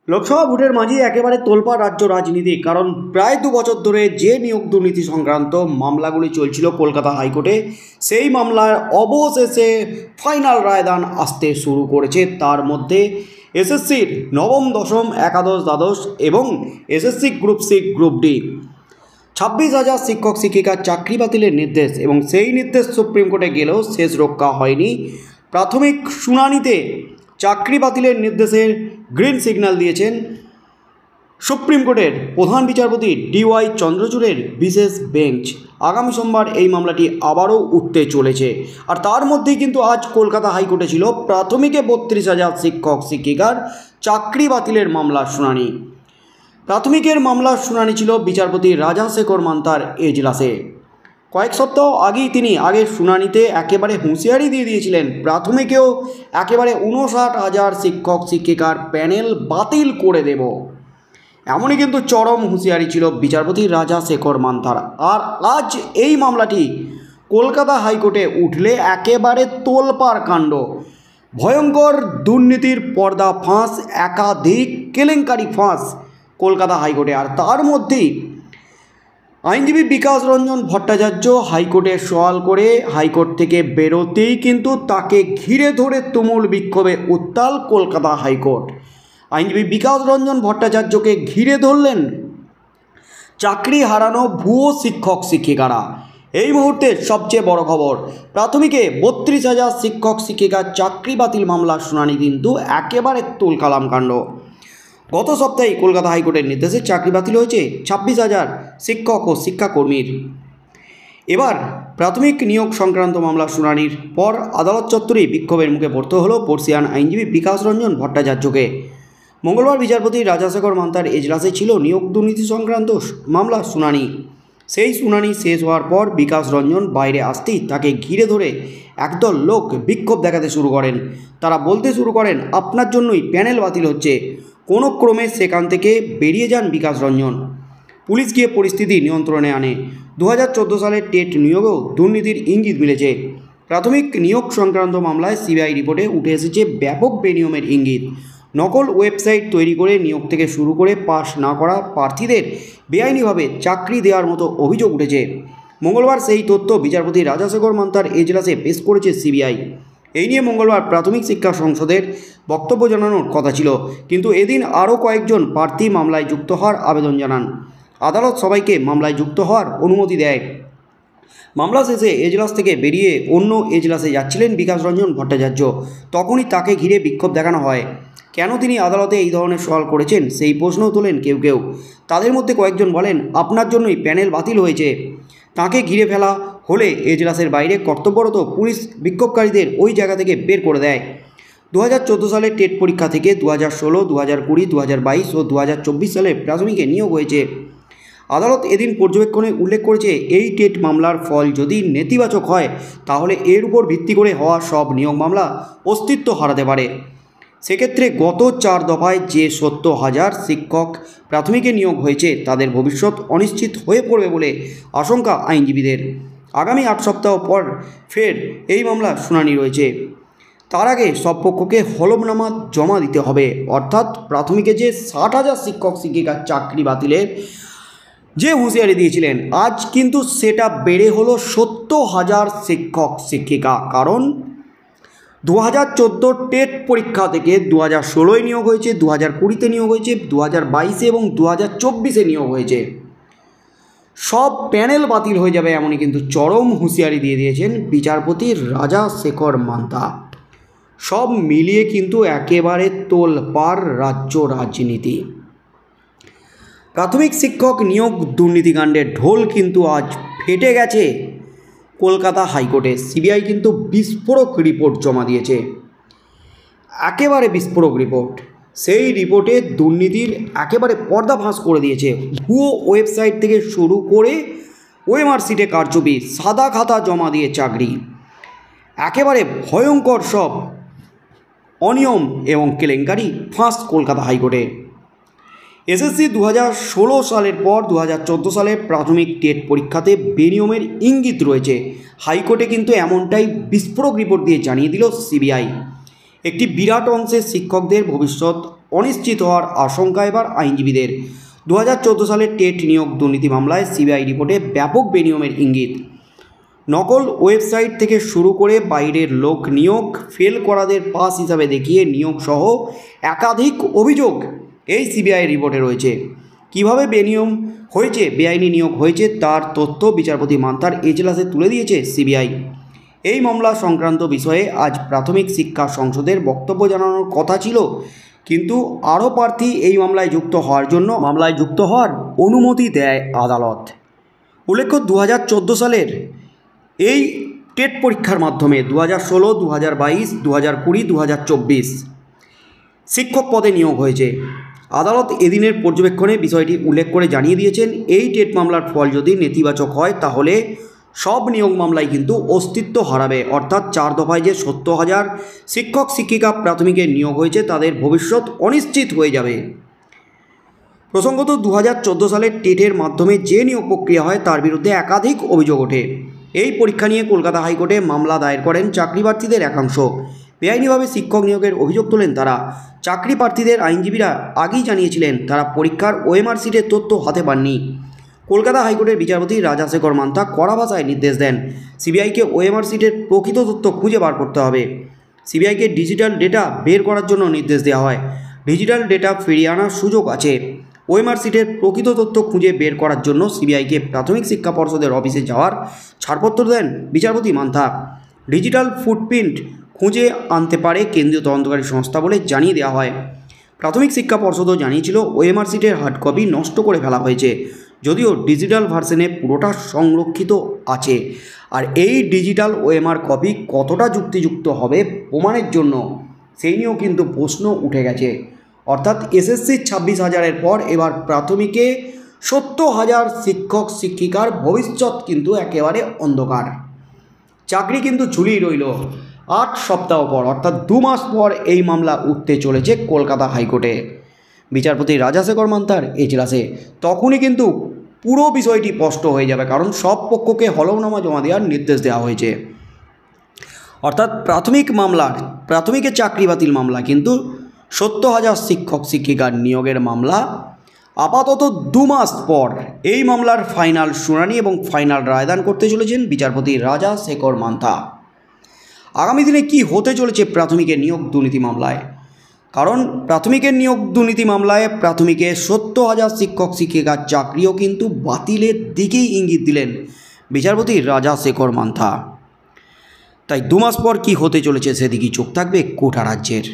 লোকসভা ভোটের মাঝে একেবারে তোলপাড় রাজ্য রাজনীতি, কারণ প্রায় 2 বছর ধরে যে নিয়োগ দুর্নীতি সংক্রান্ত মামলাগুলি চলছিল কলকাতা হাইকোর্টে, সেই মামলার অবশেষে ফাইনাল রায়দান আসতে শুরু করেছে। তার মধ্যে এসএসসির নবম, দশম, একাদশ, দ্বাদশ এবং SSC group C, group D 26,000 শিক্ষক শিক্ষিকার চাকরি বাতিলের নির্দেশ, এবং সেই নির্দেশ সুপ্রিম কোর্টে গেলেও শেষ রক্ষা হয়নি। প্রাথমিক শুনানিতে চাকরি বাতিলের নির্দেশের গ্রিন সিগন্যাল দিয়েছেন সুপ্রিম কোর্টের প্রধান বিচারপতি ডিওয়াই চন্দ্রচূড়ের বিশেষ বেঞ্চ। আগামী সোমবার এই মামলাটি আবারও উঠতে চলেছে। আর তার মধ্যেই কিন্তু আজ কলকাতা হাইকোর্টে ছিল প্রাথমিকে 32,000 শিক্ষক শিক্ষিকার চাকরি বাতিলের মামলার শুনানি। প্রাথমিকের মামলার শুনানি ছিল বিচারপতি রাজাশেখর মান্তার এজলাসে। কয়েক সপ্তাহ আগেই তিনি আগের শুনানিতে একেবারে হুঁশিয়ারি দিয়ে দিয়েছিলেন, প্রাথমিকেও একেবারে 59,000 শিক্ষক শিক্ষিকার প্যানেল বাতিল করে দেব। এমনই কিন্তু চরম হুঁশিয়ারি ছিল বিচারপতি রাজাশেখর মান্তার। আর আজ এই মামলাটি কলকাতা হাইকোর্টে উঠলে একেবারে তোলপাড় কাণ্ড। ভয়ঙ্কর দুর্নীতির পর্দা ফাঁস, একাধিক কেলেঙ্কারি ফাঁস কলকাতা হাইকোর্টে। আর তার মধ্যেই আইনজীবী বিকাশ রঞ্জন ভট্টাচার্য হাইকোর্টে সওয়াল করে হাইকোর্ট থেকে বেরোতেই কিন্তু তাকে ঘিরে ধরে তুমুল বিক্ষোভে উত্তাল কলকাতা হাইকোর্ট। আইনজীবী বিকাশ রঞ্জন ভট্টাচার্যকে ঘিরে ধরলেন চাকরি হারানো ভুয়ো শিক্ষক শিক্ষিকারা। এই মুহূর্তে সবচেয়ে বড় খবর, প্রাথমিকে 32,000 শিক্ষক শিক্ষিকার চাকরি বাতিল মামলার শুনানি কিন্তু একেবারে তুলকালাম কাণ্ড। গত সপ্তাহে কলকাতা হাইকোর্টের নির্দেশে চাকরি বাতিল হয়েছে 26,000 শিক্ষক ও শিক্ষাকর্মীর। এবার প্রাথমিক নিয়োগ সংক্রান্ত মামলা শুনানির পর আদালত চত্বরে বিক্ষোভের মুখে পড়তে হলো বর্ষিয়ান আইনজীবী বিকাশ রঞ্জন ভট্টাচার্যকে। মঙ্গলবার বিচারপতি রাজাশেখর মান্তার এজলাসে ছিল নিয়োগ দুর্নীতি সংক্রান্ত মামলার শুনানি। সেই শুনানি শেষ হওয়ার পর বিকাশ রঞ্জন বাইরে আসতেই তাকে ঘিরে ধরে একদল লোক বিক্ষোভ দেখাতে শুরু করেন। তারা বলতে শুরু করেন, আপনার জন্যই প্যানেল বাতিল হচ্ছে। কোনো ক্রমে সেখান থেকে বেরিয়ে যান বিকাশ রঞ্জন। পুলিশ গিয়ে পরিস্থিতি নিয়ন্ত্রণে আনে। 2014 সালের টেট নিয়োগেও দুর্নীতির ইঙ্গিত মিলেছে। প্রাথমিক নিয়োগ সংক্রান্ত মামলায় সিবিআই রিপোর্টে উঠে এসেছে ব্যাপক বেনিয়মের ইঙ্গিত। নকল ওয়েবসাইট তৈরি করে নিয়োগ থেকে শুরু করে পাস না করা প্রার্থীদের বেআইনিভাবে চাকরি দেওয়ার মতো অভিযোগ উঠেছে। মঙ্গলবার সেই তথ্য বিচারপতি রাজাশেখর মান্তার এজলাসে পেশ করেছে সিবিআই। এই নিয়ে মঙ্গলবার প্রাথমিক শিক্ষা সংসদের বক্তব্য জানানোর কথা ছিল, কিন্তু এদিন আরও কয়েকজন প্রার্থী মামলায় যুক্ত হওয়ার আবেদন জানান। আদালত সবাইকে মামলায় যুক্ত হওয়ার অনুমতি দেয়। মামলা শেষে এজলাস থেকে বেরিয়ে অন্য এজলাসে যাচ্ছিলেন বিকাশ রঞ্জন ভট্টাচার্য। তখনই তাকে ঘিরে বিক্ষোভ দেখানো হয়। কেন তিনি আদালতে এই ধরনের সওয়াল করেছেন সেই প্রশ্নও তোলেন কেউ কেউ। তাদের মধ্যে কয়েকজন বলেন, আপনার জন্যই প্যানেল বাতিল হয়েছে। তাকে ঘিরে ফেলা হলে এজলাসের বাইরে কর্তব্যরত পুলিশ বিক্ষোভকারীদের ওই জায়গা থেকে বের করে দেয়। 2014 সালের টেট পরীক্ষা থেকে 2016, 2020, 2022 ও 2024 সালে প্রাথমিকে নিয়োগ হয়েছে। আদালত এদিন পর্যবেক্ষণে উল্লেখ করেছে, এই টেট মামলার ফল যদি নেতিবাচক হয় তাহলে এর উপর ভিত্তি করে হওয়া সব নিয়োগ মামলা অস্তিত্ব হারাতে পারে। সেক্ষেত্রে গত 4 দফায় যে 70,000 শিক্ষক প্রাথমিকে নিয়োগ হয়েছে তাদের ভবিষ্যৎ অনিশ্চিত হয়ে পড়বে বলে আশঙ্কা আইনজীবীদের। আগামী 8 সপ্তাহ পর ফের এই মামলা শুনানি রয়েছে। তার আগে সব পক্ষকে হলফনামা জমা দিতে হবে। অর্থাৎ প্রাথমিকে যে 60,000 শিক্ষক শিক্ষিকার চাকরি বাতিলের যে হুঁশিয়ারি দিয়েছিলেন, আজ কিন্তু সেটা বেড়ে হলো 70,000 শিক্ষক শিক্ষিকা। কারণ 2014 টেট পরীক্ষা থেকে 2016 নিয়োগ হয়েছে, 2020 নিয়োগ হয়েছে, 2022 এবং 2024 নিয়োগ হয়েছে। সব প্যানেল বাতিল হয়ে যাবে, এমনই কিন্তু চরম হুঁশিয়ারি দিয়ে দিয়েছেন বিচারপতি রাজাশেখর মান্তা। সব মিলিয়ে কিন্তু একেবারে তোলপাড় রাজ্য রাজনীতি। প্রাথমিক শিক্ষক নিয়োগ দুর্নীতিকাণ্ডের ঢোল কিন্তু আজ ফেটে গেছে কলকাতা হাইকোর্টে। সিবিআই কিন্তু বিস্ফোরক রিপোর্ট জমা দিয়েছে, একেবারে বিস্ফোরক রিপোর্ট। সেই রিপোর্টে দুর্নীতির একেবারে পর্দাফাঁস করে দিয়েছে। ভুয়ো ওয়েবসাইট থেকে শুরু করে ওএমআর সিটে কারচুপি, সাদা খাতা জমা দিয়ে চাকরি, একেবারে ভয়ঙ্কর সব অনিয়ম এবং কেলেঙ্কারি ফাঁস কলকাতা হাইকোর্টে। এসএসসি 2016 সালের পর 2014 সালে প্রাথমিক টেট পরীক্ষাতে বেনিয়মের ইঙ্গিত রয়েছে। হাইকোর্টে কিন্তু এমনটাই বিস্ফোরক রিপোর্ট দিয়ে জানিয়ে দিল সিবিআই। একটি বিরাট অংশের শিক্ষকদের ভবিষ্যৎ অনিশ্চিত হওয়ার আশঙ্কা এবার আইনজীবীদের। 2014 সালের টেট নিয়োগ দুর্নীতি মামলায় সিবিআই রিপোর্টে ব্যাপক বেনিয়মের ইঙ্গিত। নকল ওয়েবসাইট থেকে শুরু করে বাইরের লোক নিয়োগ, ফেল করাদের পাস হিসাবে দেখিয়ে নিয়োগ সহ একাধিক অভিযোগ এই সিবিআই রিপোর্টে রয়েছে। কিভাবে বেনিয়ম হয়েছে, বেআইনি নিয়োগ হয়েছে তার তথ্য বিচারপতি মান্থার এজলাসে তুলে দিয়েছে সিবিআই। এই মামলা সংক্রান্ত বিষয়ে আজ প্রাথমিক শিক্ষা সংসদের বক্তব্য জানানোর কথা ছিল, কিন্তু আরও প্রার্থী এই মামলায় যুক্ত হওয়ার অনুমতি দেয় আদালত। উল্লেখ্য 2014 সালের এই টেট পরীক্ষার মাধ্যমে 2016, 2022, 2020, 2024 শিক্ষক পদে নিয়োগ হয়েছে। আদালত এদিনের পর্যবেক্ষণে বিষয়টি উল্লেখ করে জানিয়ে দিয়েছেন, এই টেট মামলার ফল যদি নেতিবাচক হয় তাহলে সব নিয়োগ মামলাই কিন্তু অস্তিত্ব হারাবে। অর্থাৎ 4 দফায় যে 70,000 শিক্ষক শিক্ষিকা প্রাথমিকে নিয়োগ হয়েছে তাদের ভবিষ্যৎ অনিশ্চিত হয়ে যাবে। প্রসঙ্গত 2014 সালের টেটের মাধ্যমে যে নিয়োগ প্রক্রিয়া হয় তার বিরুদ্ধে একাধিক অভিযোগ ওঠে। এই পরীক্ষা নিয়ে কলকাতা হাইকোর্টে মামলা দায়ের করেন চাকরি প্রার্থীদের একাংশ। বেআইনিভাবে শিক্ষক নিয়োগের অভিযোগ তোলেন তারা। চাকরি প্রার্থীদের আইনজীবীরা আগেই জানিয়েছিলেন তারা পরীক্ষার ওএমআর সিটের তথ্য হাতে পাননি। কলকাতা হাইকোর্টের বিচারপতি রাজাশেখর মান্থা কড়া ভাষায় নির্দেশ দেন, সিবিআইকে ওএমআর সিটের প্রকৃত তথ্য খুঁজে বার করতে হবে। সিবিআইকে ডিজিটাল ডেটা বের করার জন্য নির্দেশ দেওয়া হয়। ডিজিটাল ডেটা ফিরিয়ে আনার সুযোগ আছে। ওএমআর সিটের প্রকৃত তথ্য খুঁজে বের করার জন্য সিবিআইকে প্রাথমিক শিক্ষা পর্ষদের অফিসে যাওয়ার ছাড়পত্র দেন বিচারপতি মান্থা। ডিজিটাল ফুটপ্রিন্ট খুঁজে আনতে পারে কেন্দ্রীয় তদন্তকারী সংস্থা বলে জানিয়ে দেওয়া হয়। প্রাথমিক শিক্ষা পর্ষদও জানিয়েছিল ওএমআর সিটের হার্ড কপি নষ্ট করে ফেলা হয়েছে, যদিও ডিজিটাল ভার্সনে পুরোটা সংরক্ষিত আছে। আর এই ডিজিটাল ওএমআর কপি কতটা যুক্তিযুক্ত হবে প্রমাণের জন্য সেই নিয়েও কিন্তু প্রশ্ন উঠে গেছে। অর্থাৎ এসএসসির 26,000-এর পর এবার প্রাথমিকে 70,000 শিক্ষক শিক্ষিকার ভবিষ্যৎ কিন্তু একেবারে অন্ধকার। চাকরি কিন্তু ঝুলিয়ে রইল 8 সপ্তাহ পর, অর্থাৎ 2 মাস পর এই মামলা উঠতে চলেছে কলকাতা হাইকোর্টে বিচারপতি রাজাশেখর মান্থার এজলাসে। তখনই কিন্তু পুরো বিষয়টি স্পষ্ট হয়ে যাবে, কারণ সব পক্ষকে হলফনামা জমা দেওয়ার নির্দেশ দেওয়া হয়েছে। অর্থাৎ প্রাথমিকের চাকরি বাতিল মামলা কিন্তু 70,000 শিক্ষক শিক্ষিকার নিয়োগের মামলা আপাতত 2 মাস পর এই মামলার ফাইনাল শুনানি এবং ফাইনাল রায়দান করতে চলেছেন বিচারপতি রাজাশেখর মান্থা। আগামী দিনে কি হতে চলেছে প্রাথমিকের নিয়োগ দুর্নীতি মামলায়, কারণ প্রাথমিকের নিয়োগ দুর্নীতি মামলায় প্রাথমিকে 70,000 শিক্ষক শিক্ষিকার চাকরিও কিন্তু বাতিলের দিকেই ইঙ্গিত দিলেন বিচারপতি রাজাশেখর মান্থা। তাই 2 মাস পর কি হতে চলেছে সেদিকেই চোখ থাকবে গোটা রাজ্যের।